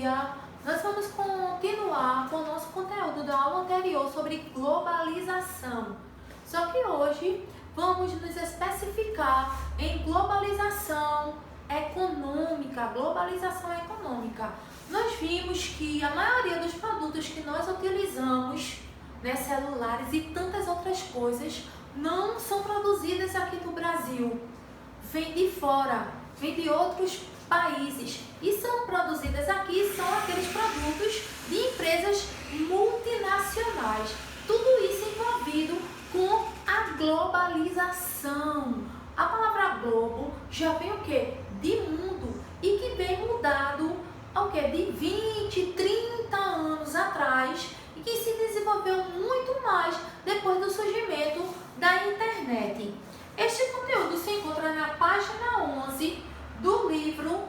dia nós vamos continuar com o nosso conteúdo da aula anterior sobre globalização. Só que hoje vamos nos especificar em globalização econômica. Nós vimos que a maioria dos produtos que nós utilizamos, celulares e tantas outras coisas, não são produzidas aqui no Brasil. Vem de fora, vem de outros países e são produzidas aqui, são aqueles produtos de empresas multinacionais. Tudo isso envolvido com a globalização. A palavra globo já vem o quê? De mundo, e que vem mudado ao quê? De 20, 30 anos atrás, e que se desenvolveu muito mais depois do surgimento da internet. Este conteúdo se encontra na página 11 do livro,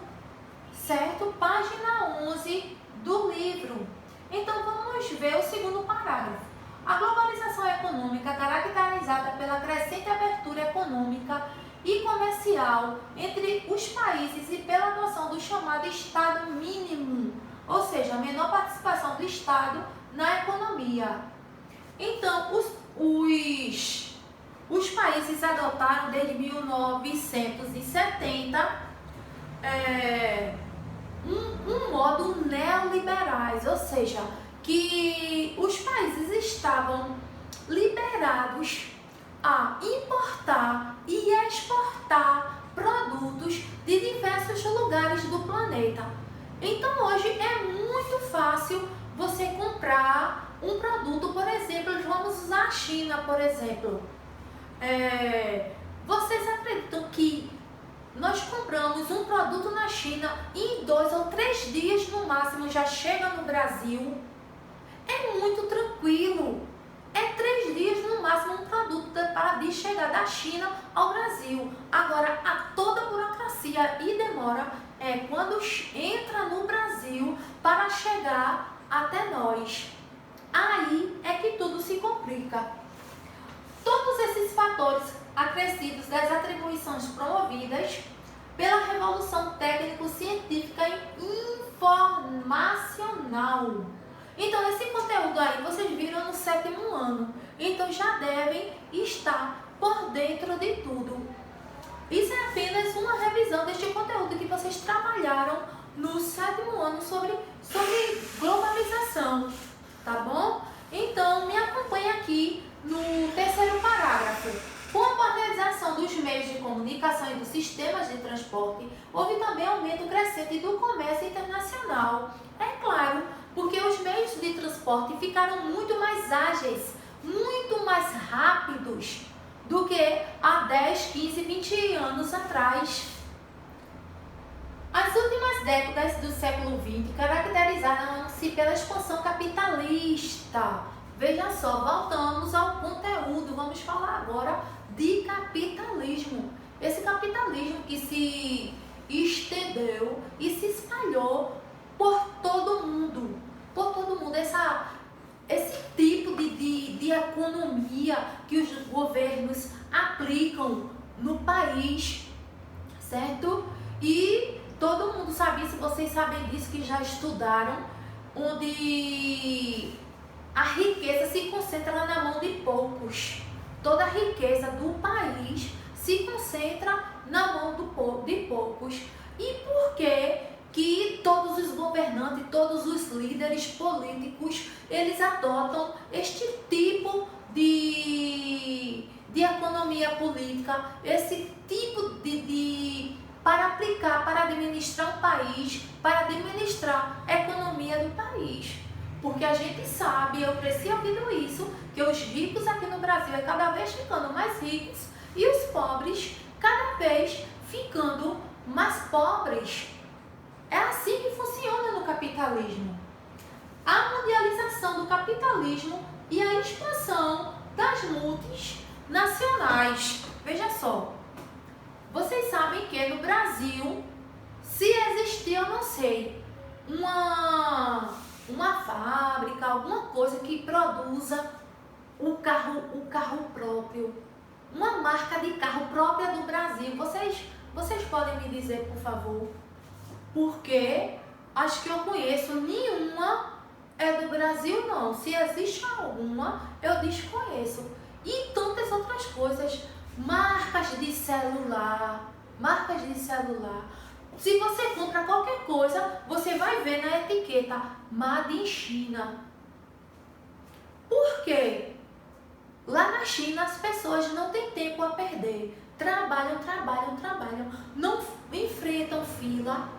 certo? Página 11 do livro. Então vamos ver o segundo parágrafo. A globalização econômica, caracterizada pela crescente abertura econômica e comercial entre os países e pela adoção do chamado Estado mínimo, ou seja, a menor participação do Estado na economia. Então, os países adotaram desde 1970 um modo neoliberais, ou seja, que os países estavam liberados a importar e exportar produtos de diversos lugares do planeta. Então hoje é muito fácil você comprar um produto, por exemplo, vamos usar a China, por exemplo. Vocês acreditam que nós compramos um produto na China e em 2 ou 3 dias no máximo já chega no Brasil? É muito tranquilo. É 3 dias no máximo um produto para chegar da China ao Brasil. Agora, toda a burocracia e demora quando entra no Brasil para chegar até nós. Aí é que tudo se complica. Todos esses fatores acrescidos das atribuições promovidas pela revolução técnico-científica e informacional. Então, esse conteúdo aí vocês viram no 7º ano. Então, já devem estar por dentro de tudo. Isso é apenas uma revisão deste conteúdo que vocês trabalharam no 7º ano sobre globalização. Tá bom? Então, me acompanhe aqui no 3º parágrafo. Com a modernização dos meios de comunicação e dos sistemas de transporte, houve também aumento crescente do comércio internacional. É claro, porque os meios de transporte ficaram muito mais ágeis, muito mais rápidos do que há 10, 15, 20 anos atrás. As últimas décadas do século XX caracterizaram-se pela expansão capitalista. Veja só, voltamos ao conteúdo, vamos falar agora de capitalismo. Esse capitalismo que se estendeu e se espalhou por todo mundo. Esse tipo de economia que os governos aplicam no país, certo? E todo mundo sabe isso, vocês sabem disso que já estudaram, onde a riqueza se concentra na mão de poucos. Toda a riqueza do país se concentra na mão de poucos. E por que todos os governantes, todos os líderes políticos, eles adotam este tipo de economia política, esse tipo para aplicar, para administrar um país, para administrar a economia do país? Porque a gente sabe, eu cresci ouvindo isso, que os ricos aqui no Brasil é cada vez ficando mais ricos e os pobres cada vez ficando mais pobres. É assim que funciona no capitalismo. A mundialização do capitalismo e a expansão das multinacionais. Veja só, vocês sabem que no Brasil, se existir, eu não sei, uma fábrica, alguma coisa que produza o carro próprio, uma marca de carro própria do Brasil. Vocês podem me dizer, por favor, por que acho que eu conheço, nenhuma é do Brasil não. Se existe alguma, eu desconheço. E tantas outras coisas, marcas de celular. Se você compra qualquer coisa, você vai ver na etiqueta Made in China. Por quê? Lá na China as pessoas não têm tempo a perder. Trabalham. Não enfrentam fila.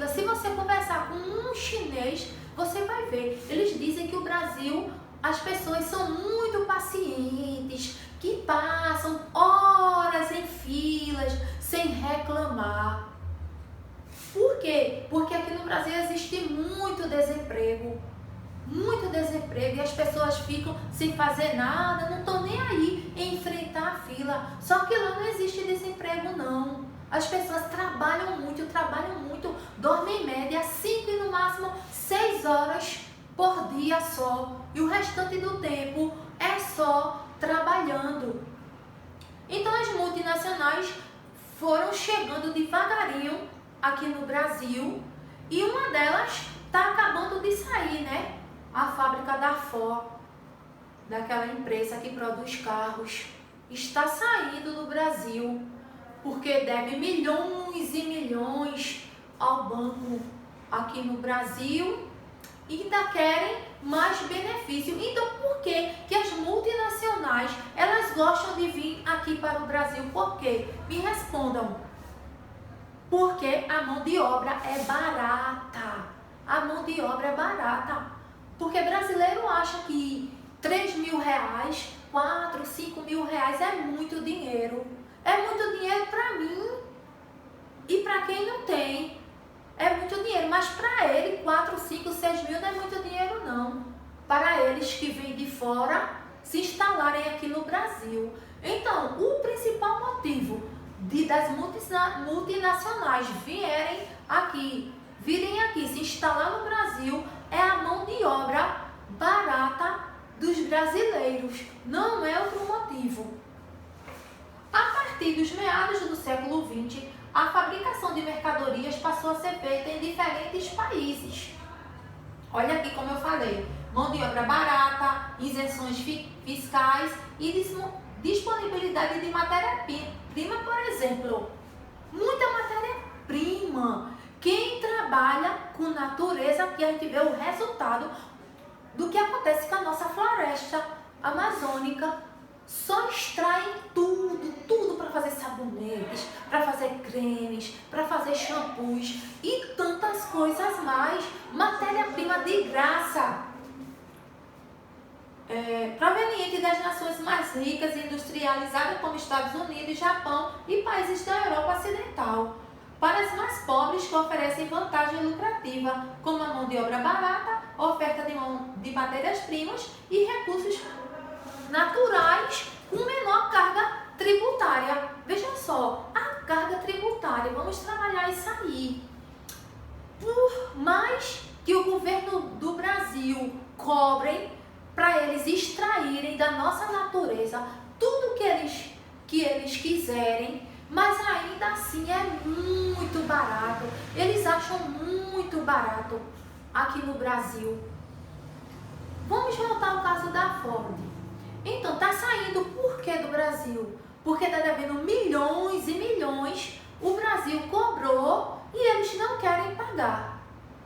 Se você conversar com um chinês, você vai ver. Eles dizem que o Brasil, as pessoas são muito pacientes, que passam horas em filas sem reclamar. Por quê? Porque aqui no Brasil existe muito desemprego e as pessoas ficam sem fazer nada, não estão nem aí em enfrentar a fila. Só que lá não existe desemprego não. As pessoas trabalham muito, dormem em média 5 e no máximo 6 horas por dia só. E o restante do tempo é só trabalhando. Então as multinacionais foram chegando devagarinho aqui no Brasil e uma delas está acabando de sair, né? A fábrica da Ford, daquela empresa que produz carros, está saindo do Brasil porque deve milhões e milhões ao banco aqui no Brasil e ainda querem mais benefício. Então, por que as multinacionais elas gostam de vir aqui para o Brasil? Por quê? Me respondam. Porque a mão de obra é barata. Porque brasileiro acha que 3 mil reais, 4, 5 mil reais é muito dinheiro. É muito dinheiro para mim e para quem não tem. É muito dinheiro, mas para ele 4, 5, 6 mil não é muito dinheiro não. Para eles que vêm de fora se instalarem aqui no Brasil. Então, o principal motivo das multinacionais virem aqui se instalar no Brasil é a mão de obra barata dos brasileiros. Não é outro motivo. A partir dos meados do século XX, a fabricação de mercadorias passou a ser feita em diferentes países. Olha aqui como eu falei, mão de obra barata, isenções fiscais e disponibilidade de matéria-prima, por exemplo. Muita matéria-prima. Quem trabalha com natureza, aqui a gente vê o resultado do que acontece com a nossa floresta amazônica. Só extraem tudo para fazer sabonetes, para fazer cremes, para fazer shampoos e tantas coisas mais. Matéria-prima de graça. Proveniente das nações mais ricas e industrializadas como Estados Unidos, Japão e países da Europa Ocidental. Para as mais pobres que oferecem vantagem lucrativa, como a mão de obra barata, oferta de matérias-primas e recursos naturais com menor carga tributária. Veja só, a carga tributária, vamos trabalhar isso aí. Por mais que o governo do Brasil cobrem para eles extraírem da nossa natureza tudo que eles quiserem, mas ainda assim é muito barato. Eles acham muito barato aqui no Brasil. Vamos voltar ao caso da Ford. Então, está saindo por que do Brasil? Porque está devendo milhões e milhões, o Brasil cobrou e eles não querem pagar.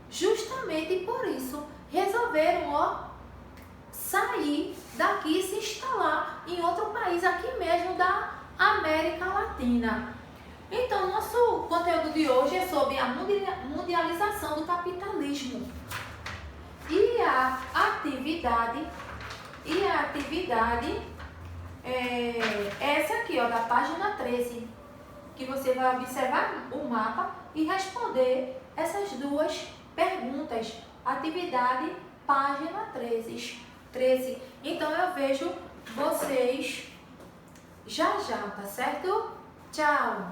Justamente por isso, resolveram sair daqui e se instalar em outro país aqui mesmo da América Latina. Então, nosso conteúdo de hoje é sobre a mundialização do capitalismo e a atividade essa aqui, ó, da página 13, que você vai observar o mapa e responder essas duas perguntas. Atividade, página 13. Então, eu vejo vocês já, tá certo? Tchau!